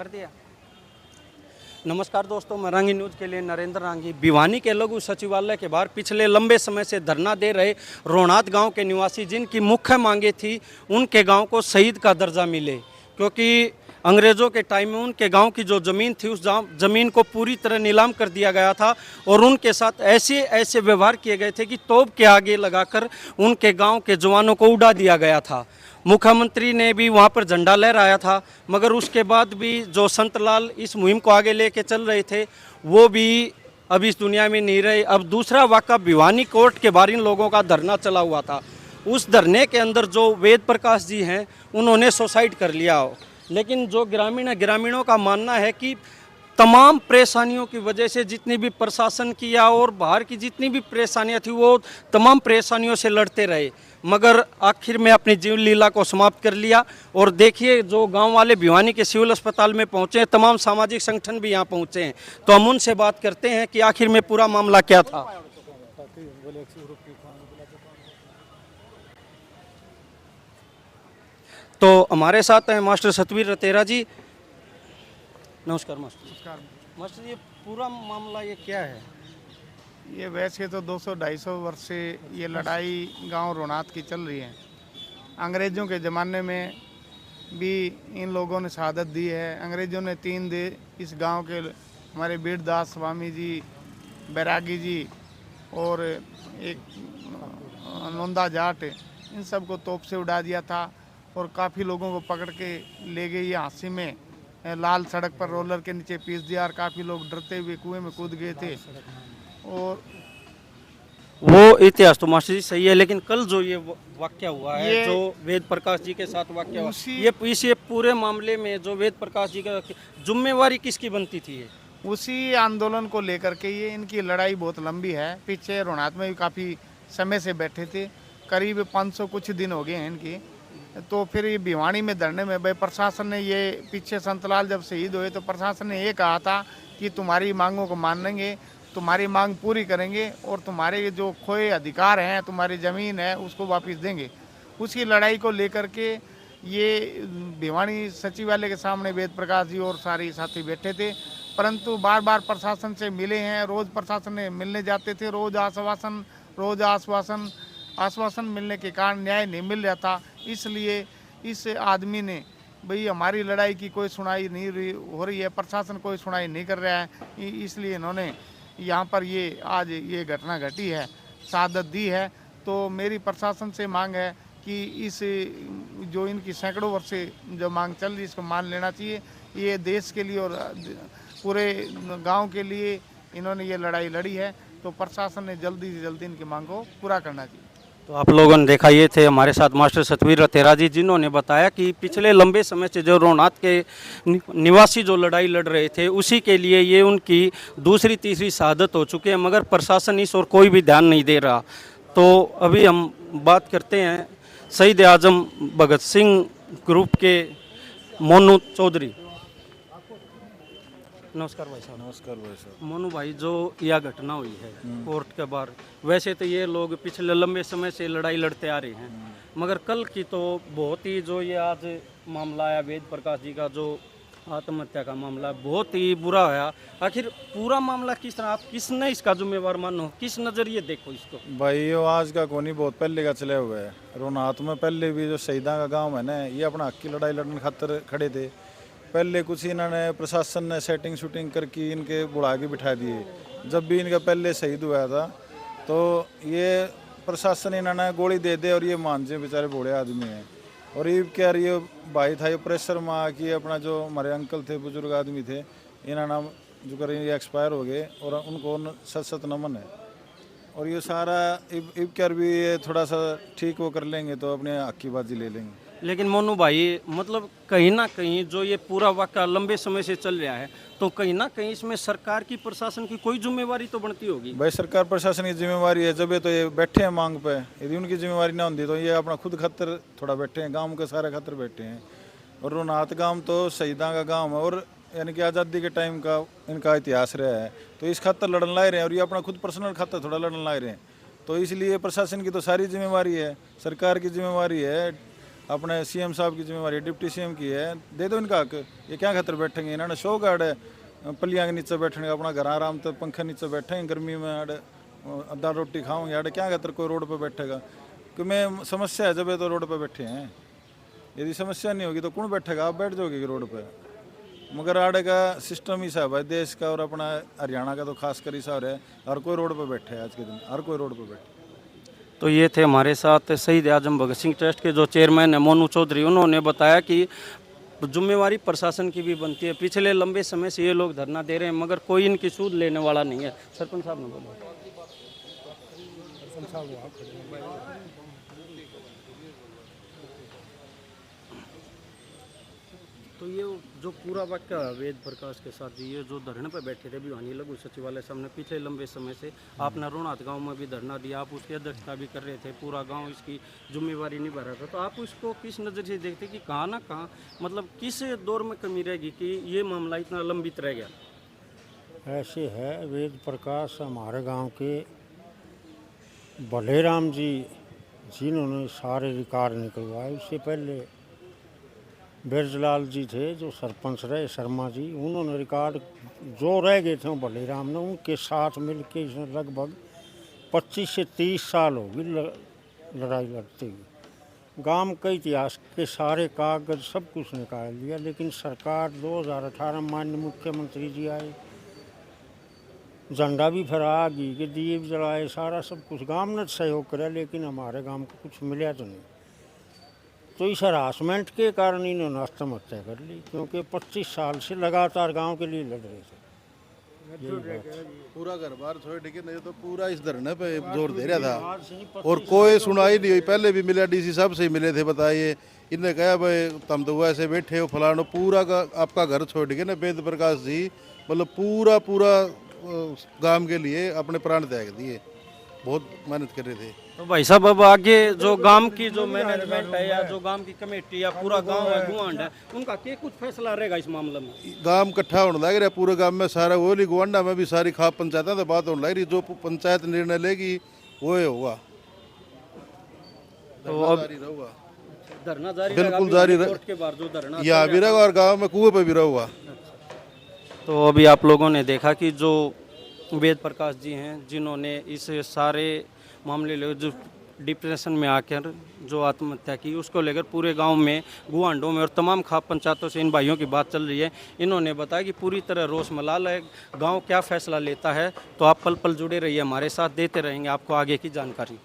कर दिया। नमस्कार दोस्तों, मैं रांगी न्यूज़ के लिए नरेंद्र रांगी। भिवानी के लघु सचिवालय के बाहर पिछले लंबे समय से धरना दे रहे रोहनात गांव के निवासी, जिनकी मुख्य मांगे थी उनके गांव को शहीद का दर्जा मिले, क्योंकि अंग्रेज़ों के टाइम में उनके गांव की जो ज़मीन थी उस ज़मीन को पूरी तरह नीलाम कर दिया गया था और उनके साथ ऐसे ऐसे व्यवहार किए गए थे कि तोप के आगे लगाकर उनके गांव के जवानों को उड़ा दिया गया था। मुख्यमंत्री ने भी वहां पर झंडा लहराया था, मगर उसके बाद भी जो संतलाल इस मुहिम को आगे लेके चल रहे थे वो भी अब इस दुनिया में नहीं रहे। अब दूसरा वाक़ा भिवानी कोर्ट के बाहर इन लोगों का धरना चला हुआ था। उस धरने के अंदर जो वेद प्रकाश जी हैं उन्होंने सुसाइड कर लिया, लेकिन जो ग्रामीणों का मानना है कि तमाम परेशानियों की वजह से जितनी भी प्रशासन की या और बाहर की जितनी भी परेशानियां थी वो तमाम परेशानियों से लड़ते रहे, मगर आखिर में अपनी जीवन लीला को समाप्त कर लिया। और देखिए, जो गांव वाले भिवानी के सिविल अस्पताल में पहुंचे हैं, तमाम सामाजिक संगठन भी यहां पहुंचे हैं, तो हम उनसे बात करते हैं कि आखिर में पूरा मामला क्या था। तो हमारे साथ हैं मास्टर सतवीर रतेरा जी। नमस्कार मास्टर। नमस्कार। मास्टर, ये पूरा मामला ये क्या है? ये वैसे तो 200-250 वर्ष से ये लड़ाई गांव रोहनात की चल रही है। अंग्रेज़ों के ज़माने में भी इन लोगों ने शहादत दी है। अंग्रेज़ों ने 3 दे इस गांव के हमारे बीरदास स्वामी जी, बैरागी जी और एक नंदा जाट, इन सब को तोप से उड़ा दिया था और काफ़ी लोगों को पकड़ के ले गए ये हांसी में, लाल सड़क पर रोलर के नीचे पीस दिया और काफ़ी लोग डरते हुए कुएं में कूद गए थे। और वो इतिहास तो मास्टर जी सही है, लेकिन कल जो ये वाक्य हुआ है, जो वेद प्रकाश जी के साथ वाक्य हुआ, ये पूरे मामले में जो वेद प्रकाश जी का जिम्मेवारी किसकी बनती थी? ये उसी आंदोलन को लेकर के ये इनकी लड़ाई बहुत लंबी है। पीछे रोहनात में भी काफ़ी समय से बैठे थे, करीब 500 कुछ दिन हो गए हैं इनकी। तो फिर ये भिवानी में धरने में भाई प्रशासन ने ये पीछे संतलाल जब शहीद हुए तो प्रशासन ने ये कहा था कि तुम्हारी मांगों को मानेंगे, तुम्हारी मांग पूरी करेंगे और तुम्हारे जो खोए अधिकार हैं, तुम्हारी ज़मीन है, उसको वापस देंगे। उसी लड़ाई को लेकर के ये भिवानी सचिवालय के सामने वेद प्रकाश जी और सारे साथी बैठे थे, परंतु बार बार प्रशासन से मिले हैं। रोज़ प्रशासन ने मिलने जाते थे, रोज़ आश्वासन मिलने के कारण न्याय नहीं मिल रहा था। इसलिए इस आदमी ने भाई हमारी लड़ाई की कोई सुनाई नहीं हो रही है, प्रशासन कोई सुनाई नहीं कर रहा है, इसलिए इन्होंने यहाँ पर ये आज ये घटना घटी है, शहादत दी है। तो मेरी प्रशासन से मांग है कि इस जो इनकी सैकड़ों वर्ष से जो मांग चल रही है इसको मान लेना चाहिए। ये देश के लिए और पूरे गांव के लिए इन्होंने ये लड़ाई लड़ी है, तो प्रशासन ने जल्दी से जल्दी इनकी मांग को पूरा करना चाहिए। तो आप लोगों ने देखा, ये थे हमारे साथ मास्टर सतवीर रतेरा जी, जिन्होंने बताया कि पिछले लंबे समय से जो रोहनात के निवासी जो लड़ाई लड़ रहे थे उसी के लिए ये उनकी दूसरी तीसरी शहादत हो चुकी है, मगर प्रशासन इस और कोई भी ध्यान नहीं दे रहा। तो अभी हम बात करते हैं शहीद आजम भगत सिंह ग्रुप के मोनू चौधरी। नमस्कार भाई साहब। नमस्कार भाई साहब। मोनू भाई, जो यह घटना हुई है कोर्ट के बाहर, वैसे तो ये लोग पिछले लंबे समय से लड़ाई लड़ते आ रहे हैं, मगर कल की तो बहुत ही जो ये आज मामला आया वेद प्रकाश जी का, जो आत्महत्या का मामला, बहुत ही बुरा है। आखिर पूरा मामला किस तरह, आप किसने इसका जिम्मेवार मानो, किस नज़रिए देखो इसको? भाई ये आज का कोनी बहुत पहले का चले हुआ है। रोहनात में पहले भी जो शहीदा का गांव है ना, ये अपना हक की लड़ाई लड़ने खातर खड़े थे। पहले कुछ इन्होंने प्रशासन ने सेटिंग शूटिंग करके इनके बुढ़ा के बिठा दिए। जब भी इनका पहले शहीद हुआ था तो ये प्रशासन इन्होंने गोली दे दे और ये मान जे, बेचारे बूढ़े आदमी हैं। और ये क्या ये भाई था, ये प्रेशर में आके अपना जो हमारे अंकल थे, बुजुर्ग आदमी थे, इन्होंने जो कर ये एक्सपायर हो गए और उनको सत नमन है। और ये सारा इब कर भी ये थोड़ा सा ठीक वो कर लेंगे तो अपने हक की बाजी ले लेंगे। लेकिन मोनू भाई, मतलब कहीं ना कहीं जो ये पूरा वाक़या लंबे समय से चल रहा है, तो कहीं ना कहीं इसमें सरकार की, प्रशासन की कोई जिम्मेवारी तो बनती होगी। भाई सरकार प्रशासन की जिम्मेवारी है, जब ये तो ये बैठे हैं मांग पे। यदि उनकी जिम्मेवारी ना होती तो ये अपना खुद खतर थोड़ा बैठे हैं, गांव के सारे खतर बैठे हैं। और रोहनात गांव तो शहीदा का गांव है और यानी कि आज़ादी के टाइम का इनका इतिहास रहा है, तो इस खातर लड़न ला रहे हैं और ये अपना खुद पर्सनल खातर थोड़ा लड़न ला रहे हैं। तो इसलिए प्रशासन की तो सारी जिम्मेवारी है, सरकार की जिम्मेवारी है अपने सीएम साहब की जिम्मेवारी डिप्टी सीएम की है, दे दो इनका हक। ये क्या खातर बैठेंगे, इन्होंने शो गार्ड है पलियाँ के नीचे बैठने का, अपना घर आराम से पंखे नीचे बैठेंगे गर्मी में, आड़े दाल रोटी खाऊंगे, आड़े क्या खातर कोई रोड पर बैठेगा। कि मैं समस्या है जब ये तो रोड पर बैठे हैं, यदि समस्या नहीं होगी तो कौन बैठेगा, आप बैठ जाओगे रोड पर। मगर आड़े का सिस्टम ही साहब है देश का, और अपना हरियाणा का तो खास कर ही साहब है, हर कोई रोड पर बैठे है आज के दिन, हर कोई रोड पर बैठे। तो ये थे हमारे साथ शहीद आजम भगत सिंह ट्रस्ट के जो चेयरमैन है मोनू चौधरी। उन्होंने बताया कि जिम्मेवारी प्रशासन की भी बनती है। पिछले लंबे समय से ये लोग धरना दे रहे हैं मगर कोई इनकी सूद लेने वाला नहीं है। सरपंच साहब ने बोला। तो ये जो पूरा वाक्य वेद प्रकाश के साथ जी, ये जो धरने पे बैठे थे भिवानी लघु सचिवालय सामने पिछले लंबे समय से, आपने रोहनाथ गांव में भी धरना दिया, आप उसकी अध्यक्षता भी कर रहे थे, पूरा गांव इसकी जिम्मेवारी निभा रहा था। तो आप उसको किस नज़र से देखते कि कहाँ ना कहाँ मतलब किस दौर में कमी रहेगी कि ये मामला इतना लंबित रह गया? ऐसे है, वेद प्रकाश हमारे गांव के बलेराम जी जिन्होंने सारे रिकॉर्ड निकलवाए। उससे पहले बिरजलाल जी थे जो सरपंच रहे, शर्मा जी, उन्होंने रिकॉर्ड जो रह गए थे बलेराम ने, उनके साथ मिलके इसने लगभग 25 से 30 साल होगी लड़ाई लड़ते हुए। गांव के इतिहास के सारे कागज सब कुछ निकाल लिया, लेकिन सरकार 2018 माननीय मुख्यमंत्री जी आए, झंडा भी फहरा गई कि दिए भी जलाए, सारा सब कुछ गांव ने सहयोग करा, लेकिन हमारे गांव को कुछ मिला तो नहीं। तो इस हरासमेंट के कारण इन्होंने आत्महत्या कर ली, क्योंकि 25 साल से लगातार गांव के लिए लड़ रहे थे। पूरा घर बार छोड़ के नहीं तो पूरा इस धरने पे जोर दे रहा था और कोई सुनाई नहीं हुई। पहले भी मिला, डीसी साहब से ही मिले थे, बताइए, इनने कहा भाई तुम तो ऐसे बैठे हो फलानो, पूरा का आपका घर छोड़ के ना वेद प्रकाश जी मतलब पूरा गांव के लिए अपने प्राण त्याग दिए, बहुत मेहनत कर रहे थे। तो भाई साहब अब आगे जो गांव की जो मैनेजमेंट है या जो गांव की कमेटी या पूरा गांव है गुआंड है, उनका क्या कुछ फैसला रहेगा इस मामले में? गांव इकट्ठा होने लग रहा है पूरे गांव में, सारा वो ली गुआंडा में भी सारी खाप पंचायतों से बात होने लग रही, जो पंचायत निर्णय लेगी वो ही होगा। तो अब धरना जारी बिल्कुल जारी के बाद जो धरना यहाँ भी रहेगा और गाँव में कुएं पे भी रहूँगा। तो अभी आप लोगों ने देखा कि जो वेद प्रकाश जी हैं जिन्होंने इस सारे मामले ले जो डिप्रेशन में आकर जो आत्महत्या की, उसको लेकर पूरे गांव में गुआंडों में और तमाम खाप पंचायतों से इन भाइयों की बात चल रही है। इन्होंने बताया कि पूरी तरह रोष मलाल है, गांव क्या फैसला लेता है। तो आप पल पल जुड़े रहिए हमारे साथ, देते रहेंगे आपको आगे की जानकारी।